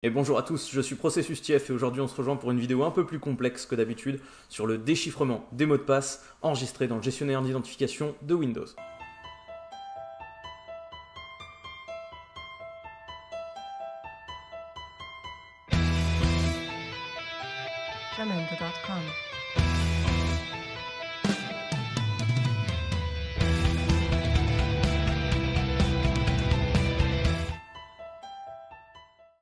Et bonjour à tous, je suis ProcessusTF et aujourd'hui on se rejoint pour une vidéo un peu plus complexe que d'habitude sur le déchiffrement des mots de passe enregistrés dans le gestionnaire d'identification de Windows. Jamendo.com.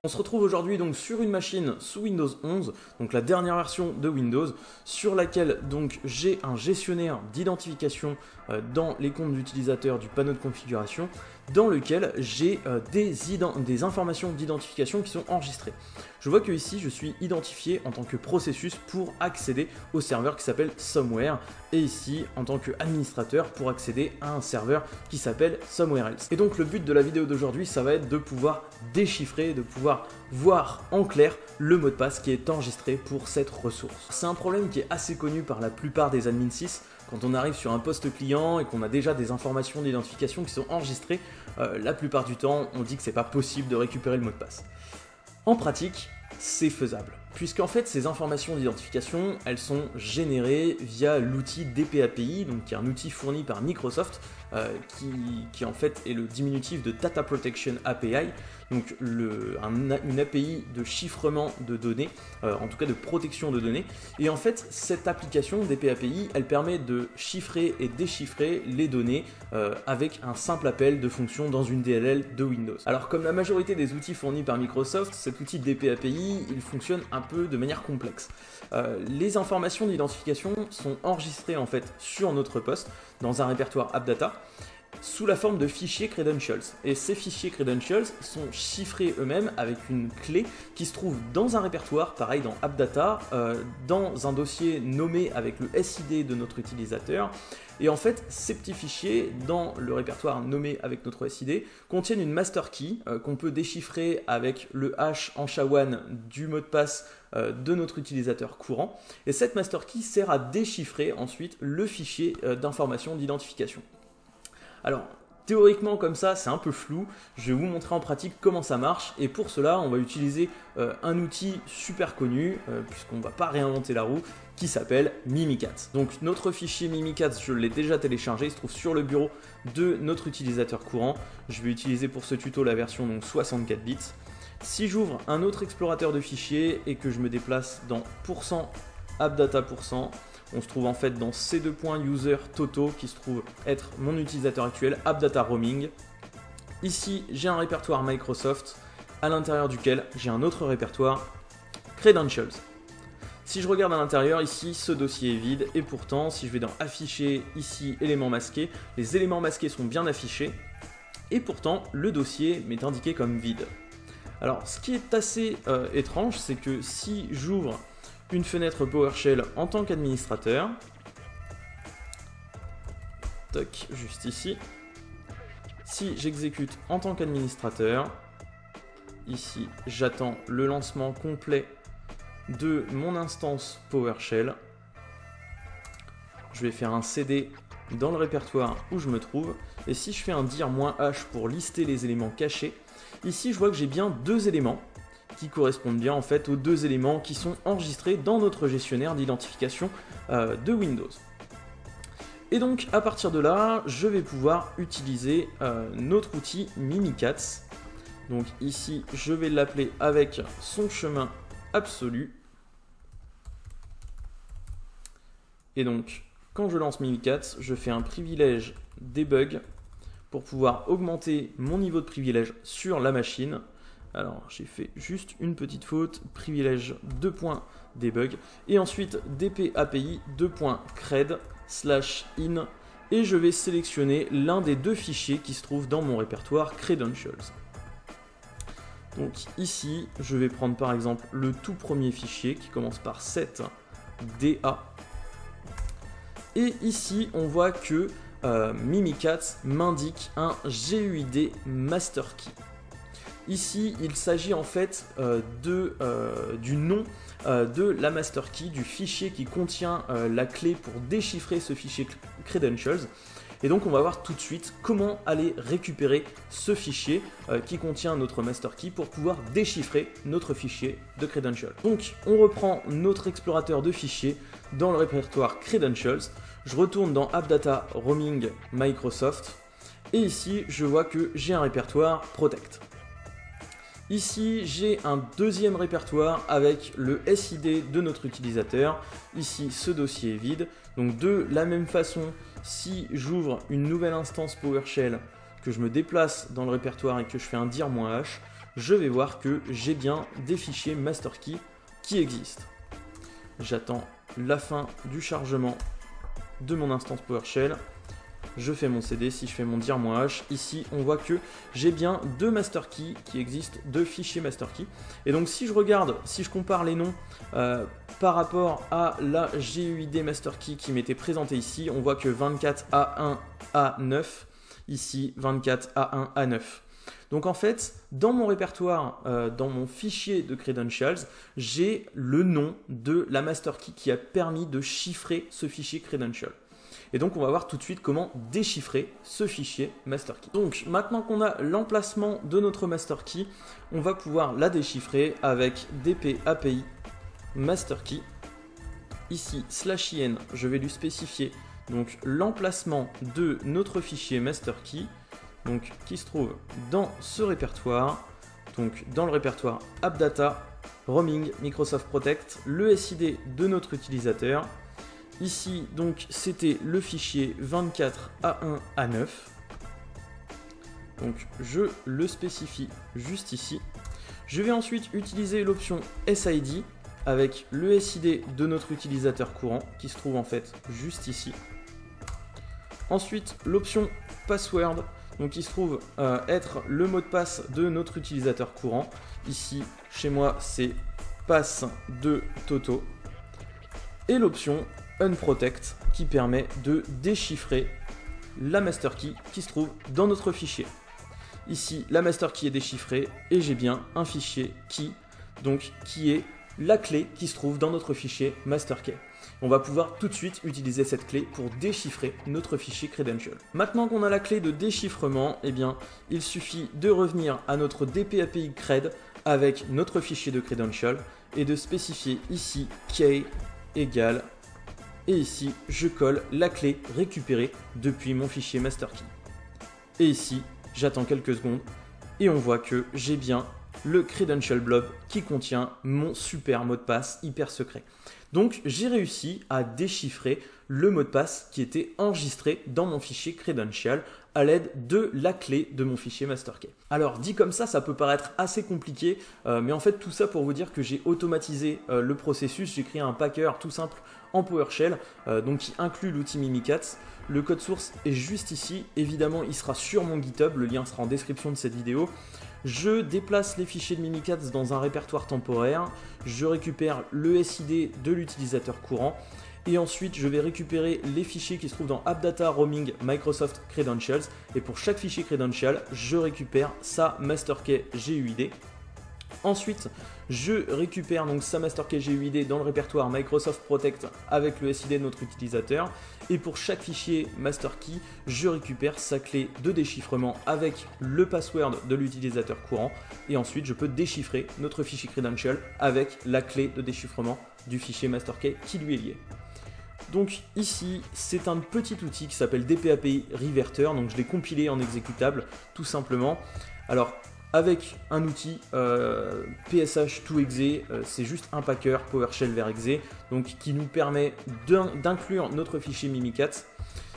On se retrouve aujourd'hui donc sur une machine sous Windows 11, donc la dernière version de Windows, sur laquelle donc j'ai un gestionnaire d'identification dans les comptes d'utilisateurs du panneau de configuration, dans lequel j'ai des informations d'identification qui sont enregistrées. Je vois que ici je suis identifié en tant que processus pour accéder au serveur qui s'appelle Somewhere, et ici en tant qu'administrateur pour accéder à un serveur qui s'appelle Somewhere Else. Et donc le but de la vidéo d'aujourd'hui, ça va être de pouvoir déchiffrer, de pouvoir voir en clair le mot de passe qui est enregistré pour cette ressource. C'est un problème qui est assez connu par la plupart des admin 6. Quand on arrive sur un poste client et qu'on a déjà des informations d'identification qui sont enregistrées, la plupart du temps on dit que c'est pas possible de récupérer le mot de passe. En pratique, c'est faisable, puisqu'en fait ces informations d'identification, elles sont générées via l'outil DPAPI, donc qui est un outil fourni par Microsoft, qui en fait est le diminutif de Data Protection API, donc une API de chiffrement de données, en tout cas de protection de données. Et en fait, cette application DPAPI, elle permet de chiffrer et déchiffrer les données avec un simple appel de fonction dans une DLL de Windows. Alors comme la majorité des outils fournis par Microsoft, cet outil DPAPI, il fonctionne un peu de manière complexe. Les informations d'identification sont enregistrées en fait sur notre poste dans un répertoire AppData sous la forme de fichiers credentials. Et ces fichiers credentials sont chiffrés eux-mêmes avec une clé qui se trouve dans un répertoire, pareil dans AppData, dans un dossier nommé avec le SID de notre utilisateur. Et en fait, ces petits fichiers, dans le répertoire nommé avec notre SID, contiennent une master key qu'on peut déchiffrer avec le hash en SHA-1 du mot de passe de notre utilisateur courant. Et cette master key sert à déchiffrer ensuite le fichier d'information d'identification. Alors, théoriquement comme ça, c'est un peu flou. Je vais vous montrer en pratique comment ça marche. Et pour cela, on va utiliser un outil super connu, puisqu'on ne va pas réinventer la roue, qui s'appelle Mimikatz. Donc notre fichier Mimikatz, je l'ai déjà téléchargé, il se trouve sur le bureau de notre utilisateur courant. Je vais utiliser pour ce tuto la version donc 64 bits. Si j'ouvre un autre explorateur de fichiers et que je me déplace dans %appdata%, on se trouve en fait dans ces deux points user toto qui se trouve être mon utilisateur actuel, AppData Roaming. Ici, j'ai un répertoire Microsoft à l'intérieur duquel j'ai un autre répertoire Credentials. Si je regarde à l'intérieur, ici, ce dossier est vide et pourtant, si je vais dans Afficher, ici, éléments masqués, les éléments masqués sont bien affichés et pourtant, le dossier m'est indiqué comme vide. Alors, ce qui est assez étrange, c'est que si j'ouvre une fenêtre PowerShell en tant qu'administrateur, toc, juste ici. Si j'exécute en tant qu'administrateur, ici j'attends le lancement complet de mon instance PowerShell. Je vais faire un CD dans le répertoire où je me trouve, et si je fais un dir -h pour lister les éléments cachés, ici je vois que j'ai bien deux éléments qui correspondent bien en fait aux deux éléments qui sont enregistrés dans notre gestionnaire d'identification de Windows. Et donc à partir de là, je vais pouvoir utiliser notre outil Mimikatz. Donc ici, je vais l'appeler avec son chemin absolu. Et donc, quand je lance Mimikatz, je fais un privilège debug pour pouvoir augmenter mon niveau de privilège sur la machine. Alors j'ai fait juste une petite faute, privilège debug et ensuite dpapi cred/in et je vais sélectionner l'un des deux fichiers qui se trouve dans mon répertoire credentials. Donc ici je vais prendre par exemple le tout premier fichier qui commence par 7da et ici on voit que Mimikatz m'indique un GUID master key. Ici, il s'agit en fait du nom de la master key, du fichier qui contient la clé pour déchiffrer ce fichier credentials. Et donc on va voir tout de suite comment aller récupérer ce fichier qui contient notre master key pour pouvoir déchiffrer notre fichier de credentials. Donc on reprend notre explorateur de fichiers dans le répertoire credentials. Je retourne dans AppData Roaming Microsoft et ici je vois que j'ai un répertoire Protect. Ici, j'ai un deuxième répertoire avec le SID de notre utilisateur. Ici, ce dossier est vide. Donc de la même façon, si j'ouvre une nouvelle instance PowerShell, que je me déplace dans le répertoire et que je fais un dir-h, je vais voir que j'ai bien des fichiers master key qui existent. J'attends la fin du chargement de mon instance PowerShell. Je fais mon CD, si je fais mon dir-h, ici on voit que j'ai bien deux master keys qui existent, deux fichiers master key. Et donc si je regarde, si je compare les noms par rapport à la GUID master key qui m'était présentée ici, on voit que 24A1A9, ici 24A1A9. Donc en fait, dans mon répertoire, dans mon fichier de credentials, j'ai le nom de la master key qui a permis de chiffrer ce fichier credential. Et donc on va voir tout de suite comment déchiffrer ce fichier master key. Donc maintenant qu'on a l'emplacement de notre master key, on va pouvoir la déchiffrer avec dp API master key. Ici /in, je vais lui spécifier donc l'emplacement de notre fichier master key, donc qui se trouve dans ce répertoire, donc dans le répertoire AppData Roaming Microsoft Protect, le SID de notre utilisateur. Ici, donc, c'était le fichier 24A1A9. Donc, je le spécifie juste ici. Je vais ensuite utiliser l'option SID avec le SID de notre utilisateur courant qui se trouve en fait juste ici. Ensuite, l'option password, donc qui se trouve être le mot de passe de notre utilisateur courant. Ici, chez moi, c'est pass de Toto. Et l'option unprotect qui permet de déchiffrer la master key qui se trouve dans notre fichier. Ici, la master key est déchiffrée et j'ai bien un fichier key, donc qui est la clé qui se trouve dans notre fichier master key. On va pouvoir tout de suite utiliser cette clé pour déchiffrer notre fichier credential. Maintenant qu'on a la clé de déchiffrement, eh bien, il suffit de revenir à notre dp API cred avec notre fichier de credential et de spécifier ici key égale. Et ici, je colle la clé récupérée depuis mon fichier master key. Et ici, j'attends quelques secondes et on voit que j'ai bien le credential blob qui contient mon super mot de passe hyper secret. Donc, j'ai réussi à déchiffrer le mot de passe qui était enregistré dans mon fichier credential à l'aide de la clé de mon fichier master key. Alors dit comme ça peut paraître assez compliqué, mais en fait tout ça pour vous dire que j'ai automatisé le processus, j'ai créé un packer tout simple en PowerShell, donc qui inclut l'outil Mimikatz. Le code source est juste ici, évidemment il sera sur mon GitHub, le lien sera en description de cette vidéo. Je déplace les fichiers de Mimikatz dans un répertoire temporaire, je récupère le SID de l'utilisateur courant, et ensuite je vais récupérer les fichiers qui se trouvent dans AppData Roaming Microsoft Credentials, et pour chaque fichier credential, je récupère sa master key GUID. Ensuite, je récupère donc sa master key GUID dans le répertoire Microsoft Protect avec le SID de notre utilisateur. Et pour chaque fichier master key, je récupère sa clé de déchiffrement avec le password de l'utilisateur courant. Et ensuite, je peux déchiffrer notre fichier credential avec la clé de déchiffrement du fichier master key qui lui est lié. Donc ici, c'est un petit outil qui s'appelle dp API Reverter. Donc je l'ai compilé en exécutable tout simplement. Alors, avec un outil PSH to exe, c'est juste un packer PowerShell vers exe, donc qui nous permet d'inclure notre fichier Mimikatz.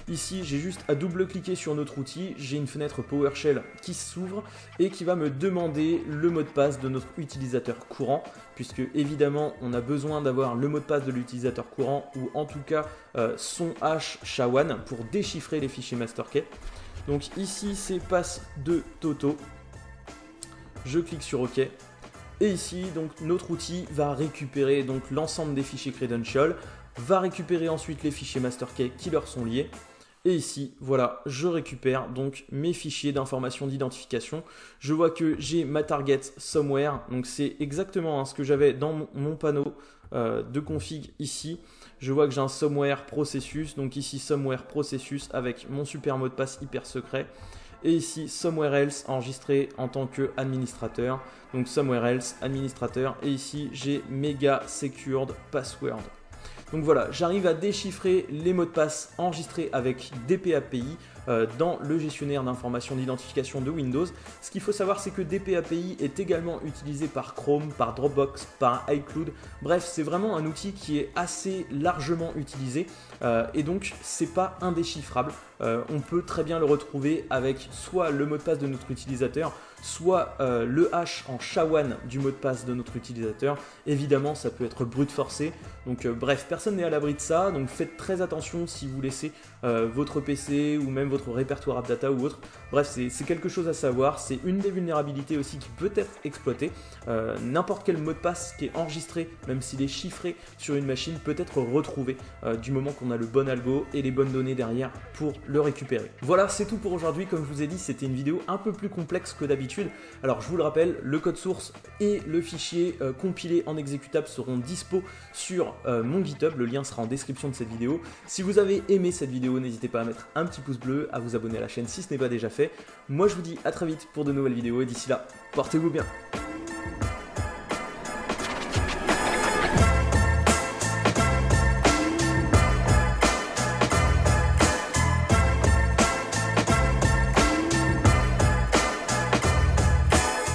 Ici, j'ai juste à double-cliquer sur notre outil, j'ai une fenêtre PowerShell qui s'ouvre et qui va me demander le mot de passe de notre utilisateur courant, puisque évidemment, on a besoin d'avoir le mot de passe de l'utilisateur courant ou en tout cas son hash SHA-1 pour déchiffrer les fichiers master key. Donc ici, c'est pass de Toto. Je clique sur OK et ici donc notre outil va récupérer donc l'ensemble des fichiers credential, va récupérer ensuite les fichiers master key qui leur sont liés Et ici, voilà, je récupère donc mes fichiers d'information d'identification. Je vois que j'ai ma target somewhere, donc c'est exactement ce que j'avais dans mon panneau de config ici. Je vois que j'ai un somewhere processus, donc ici somewhere processus avec mon super mot de passe hyper secret. Et ici somewhere else enregistré en tant qu'administrateur, donc somewhere else administrateur. Et ici j'ai mega secured password. Donc voilà, j'arrive à déchiffrer les mots de passe enregistrés avec DPAPI dans le gestionnaire d'information d'identification de Windows. Ce qu'il faut savoir, c'est que DPAPI est également utilisé par Chrome, par Dropbox, par iCloud. Bref, c'est vraiment un outil qui est assez largement utilisé et donc c'est pas indéchiffrable. On peut très bien le retrouver avec soit le mot de passe de notre utilisateur, soit le hash en SHA-1 du mot de passe de notre utilisateur. Évidemment, ça peut être brute forcé. Donc bref, personne n'est à l'abri de ça. Donc faites très attention si vous laissez votre PC ou même votre répertoire AppData ou autre. Bref, c'est quelque chose à savoir. C'est une des vulnérabilités aussi qui peut être exploitée. N'importe quel mot de passe qui est enregistré, même s'il est chiffré sur une machine, peut être retrouvé du moment qu'on a le bon algo et les bonnes données derrière pour le récupérer. Voilà, c'est tout pour aujourd'hui. Comme je vous ai dit, c'était une vidéo un peu plus complexe que d'habitude. Alors je vous le rappelle, le code source et le fichier compilé en exécutable seront dispo sur mon GitHub. Le lien sera en description de cette vidéo. Si vous avez aimé cette vidéo, n'hésitez pas à mettre un petit pouce bleu, à vous abonner à la chaîne si ce n'est pas déjà fait. Moi je vous dis à très vite pour de nouvelles vidéos et d'ici là, portez-vous bien.